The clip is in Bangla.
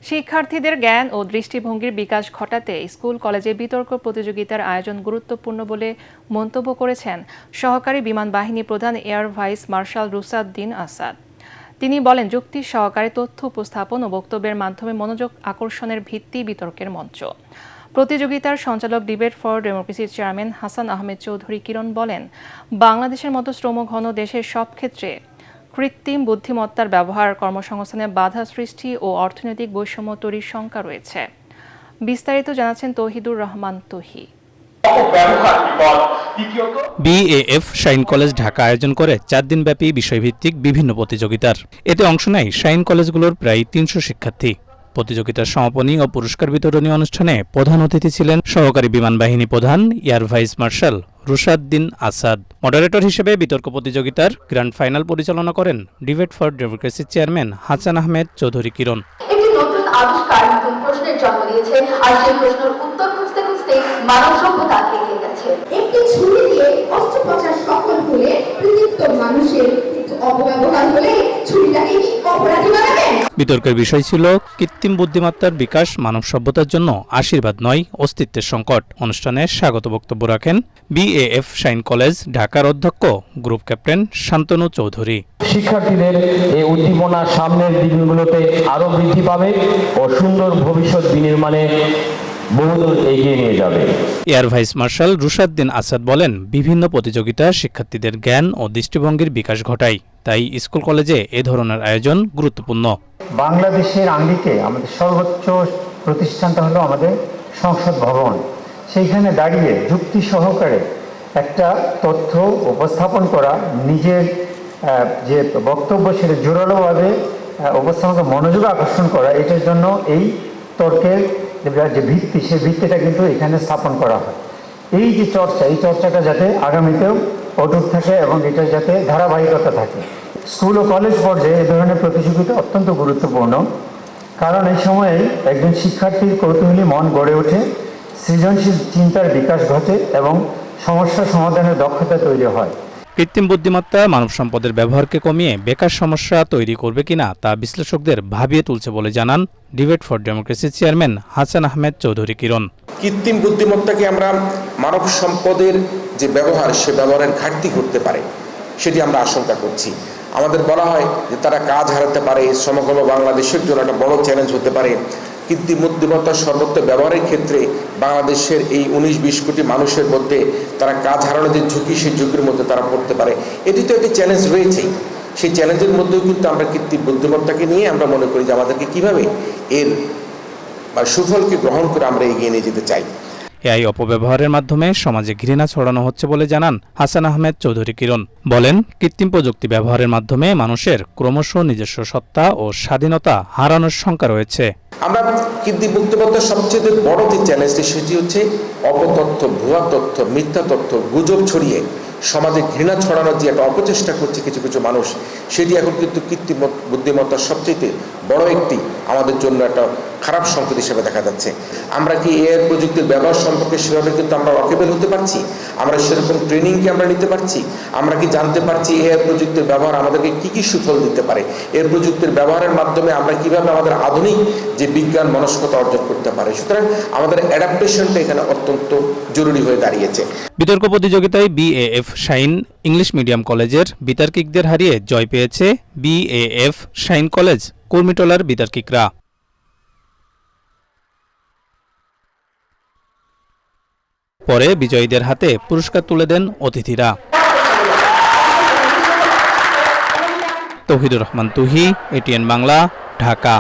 শিক্ষার্থীদের জ্ঞান ও দৃষ্টিভঙ্গির বিকাশ ঘটাতে স্কুল কলেজে বিতর্ক প্রতিযোগিতার আয়োজন গুরুত্বপূর্ণ বলে মন্তব্য করেছেন সহকারী বিমান বাহিনী প্রধান air vice marshal Rushaddin Asad. তিনি বলেন, যুক্তি সহকারে তথ্য উপস্থাপন ও বক্তব্যের মাধ্যমে মনোযোগ আকর্ষণের ভিত্তি বিতর্কের মঞ্চ। প্রতিযোগিতার সঞ্চালক ডিবেট ফর ডেমোক্রেসির চেয়ারম্যান হাসান আহমেদ চৌধুরী কিরণ বলেন, বাংলাদেশের মতো শ্রমঘন দেশের সব ক্ষেত্রে কৃত্রিম বুদ্ধিমত্তার ব্যবহার কর্মসংস্থানে বাধা সৃষ্টি ও অর্থনৈতিক বৈষম্য তৈরির শঙ্কা রয়েছে। বিস্তারিত জানাচ্ছেন তৌহিদুর রহমান তৌহি। বিএএফ শাইন কলেজ ঢাকা আয়োজন করে 4 দিনব্যাপী বিষয়ভিত্তিক বিভিন্ন প্রতিযোগিতার। এতে অংশ নেয় শাইন কলেজগুলোর প্রায় 300 শিক্ষার্থী। প্রতিযোগিতার সমাপনী ও পুরস্কার বিতরণী অনুষ্ঠানে প্রধান অতিথি ছিলেন সহকারী বিমান বাহিনী প্রধান air vice marshal Rushaddin Asad. Moderator হিসেবে বিতর্ক প্রতিযোগিতার গ্র্যান্ড ফাইনাল পরিচালনা করেন ডিবেট ফর ডেমোক্রেসির চেয়ারম্যান হাসান আহমেদ চৌধুরী কিরণ। একটি নতুন আবিষ্কার নতুন প্রশ্নের জন্ম দিয়েছে, আর সেই প্রশ্নের উত্তর খুঁজতে খুঁজতে মানব সভ্যতা এগিয়ে গেছে। একটি ছুরি দিয়ে অস্ত্রোপচার সফল হলে কৃতিত্ব মানুষের অপব্যবহার হলে ছুরিটাকে কি অপরাধী বানাবেন? বিতর্কের বিষয় ছিল কৃত্রিম বুদ্ধিমত্তার বিকাশ মানব সভ্যতার জন্য আশীর্বাদ নয়, অস্তিত্বের সংকট। অনুষ্ঠানে স্বাগত বক্তব্য রাখেন বিএএফ শাইন কলেজ ঢাকার অধ্যক্ষ গ্রুপ ক্যাপ্টেন শান্তনু চৌধুরী। শিক্ষার্থীদের এই উদ্দীপনা সামনের দিনগুলোতে আরো বৃদ্ধি পাবে ও সুন্দর ভবিষ্যৎ বিনির্মাণে বহুদূর এগিয়ে নিয়ে যাবে। Air vice marshal Rushaddin Asad বলেন, বিভিন্ন প্রতিযোগিতা শিক্ষার্থীদের জ্ঞান ও দৃষ্টিভঙ্গির বিকাশ ঘটায়, তাই স্কুল কলেজে এ ধরনের আয়োজন গুরুত্বপূর্ণ। বাংলাদেশের আঙ্গিকে আমাদের সর্বোচ্চ প্রতিষ্ঠানটা হলো আমাদের সংসদ ভবন। সেইখানে দাঁড়িয়ে যুক্তি সহকারে একটা তথ্য উপস্থাপন করা, নিজের যে বক্তব্য সেটা জোরালোভাবে উপস্থাপনকে মনোযোগ আকর্ষণ করা, এটার জন্য এই তর্কের যে ভিত্তি, সেই ভিত্তিটা কিন্তু এখানে স্থাপন করা হয়। এই যে চর্চা, এই চর্চাটা যাতে আগামীতেও অটুট থাকে এবং এটা যাতে ধারাবাহিকতা থাকে। স্কুল ও কলেজ পর্যায়ে এই ধরনের প্রতিযোগিতা অত্যন্ত গুরুত্বপূর্ণ, কারণ এই সময়ে একজন শিক্ষার্থীর কৌতূহলী মন গড়ে ওঠে, সৃজনশীল চিন্তার বিকাশ ঘটে এবং সমস্যা সমাধানের দক্ষতা তৈরি হয়। কৃত্রিম বুদ্ধিমত্তা মানব সম্পদের ব্যবহারকে কমিয়ে বেকার সমস্যা তৈরি করবে কিনা তা বিশ্লেষকদের ভাবিয়ে তুলছে বলে জানান ডিবেট ফর ডেমোক্রেসির চেয়ারম্যান হাসান আহমেদ চৌধুরী কিরণ। কৃত্রিম বুদ্ধিমত্তাকে আমরা মানব সম্পদের যে ব্যবহার, সে ব্যবহারের ঘাটতি করতে পারে, সেটি আমরা আশঙ্কা করছি। আমাদের বলা হয় যে তারা কাজ হারাতে পারে, সমগ্র বাংলাদেশের জন্য একটা বড় চ্যালেঞ্জ হতে পারে। কৃত্রিম বুদ্ধিমত্তার সর্বত্র ব্যবহারের ক্ষেত্রে বাংলাদেশের এই 19-20 কোটি মানুষের মধ্যে তারা কাজ হারানোর যে ঝুঁকি, সেই ঝুঁকির মধ্যে তারা পড়তে পারে। এটি তো একটি চ্যালেঞ্জ রয়েছেই। সেই চ্যালেঞ্জের মধ্যেও কিন্তু আমরা কৃত্রিম বুদ্ধিমত্তাকে নিয়ে আমরা মনে করি যে আমাদেরকে কীভাবে এর সুফলকে গ্রহণ করে আমরা এগিয়ে নিয়ে যেতে চাই। এআই অপব্যবহারের মাধ্যমে সমাজে ঘৃণা ছড়ানো হচ্ছে বলে জানান হাসান আহমেদ চৌধুরী কিরণ। বলেন, কৃত্রিম প্রযুক্তি ব্যবহারের মাধ্যমে মানুষের ক্রমশ নিজস্ব সত্তা ও স্বাধীনতা হারানোর শঙ্কা রয়েছে। আমরা কৃত্রিম বুদ্ধিমত্তার সবচেয়ে বড় যে চ্যালেঞ্জটি, সেটি হচ্ছে অপতথ্য, ভুয়া তথ্য, মিথ্যা তথ্য, গুজব ছড়িয়ে সমাজে ঘৃণা ছড়ানোর যে একটা অপচেষ্টা করছে কিছু কিছু মানুষ, সেটি এখন কিন্তু কৃত্রিম বুদ্ধিমত্তার সবচেয়ে বড় একটি আমাদের জন্য একটা খারাপ সংকেত হিসেবে দেখা যাচ্ছে। আমরা কি এআই প্রযুক্তির ব্যবহার সম্পর্কে সেভাবে কিন্তু আমরা ওয়াকিবল হতে পারছি? আমরা সেরকম ট্রেনিং কি আমরা নিতে পারছি? আমরা কি জানতে পারছি এআই প্রযুক্তির ব্যবহার আমাদেরকে কি কি সুফল দিতে পারে? এর প্রযুক্তির ব্যবহারের মাধ্যমে আমরা কিভাবে আমাদের আধুনিক যে বিজ্ঞান মনস্কতা অর্জন করতে পারে? সুতরাং আমাদের অ্যাডাপ্টেশনটা এখানে অত্যন্ত জরুরি হয়ে দাঁড়িয়েছে। বিতর্ক প্রতিযোগিতায় বিএএফ শাইন ইংলিশ মিডিয়াম কলেজের বিতার্কিকদের হারিয়ে জয় পেয়েছে বিএএফ শাইন কলেজ কুর্মিটোলার বিতার্কিকরা। পরে বিজয়ীদের হাতে পুরস্কার তুলে দেন অতিথিরা। তৌহিদুর রহমান তুহি, এটিএন বাংলা, ঢাকা।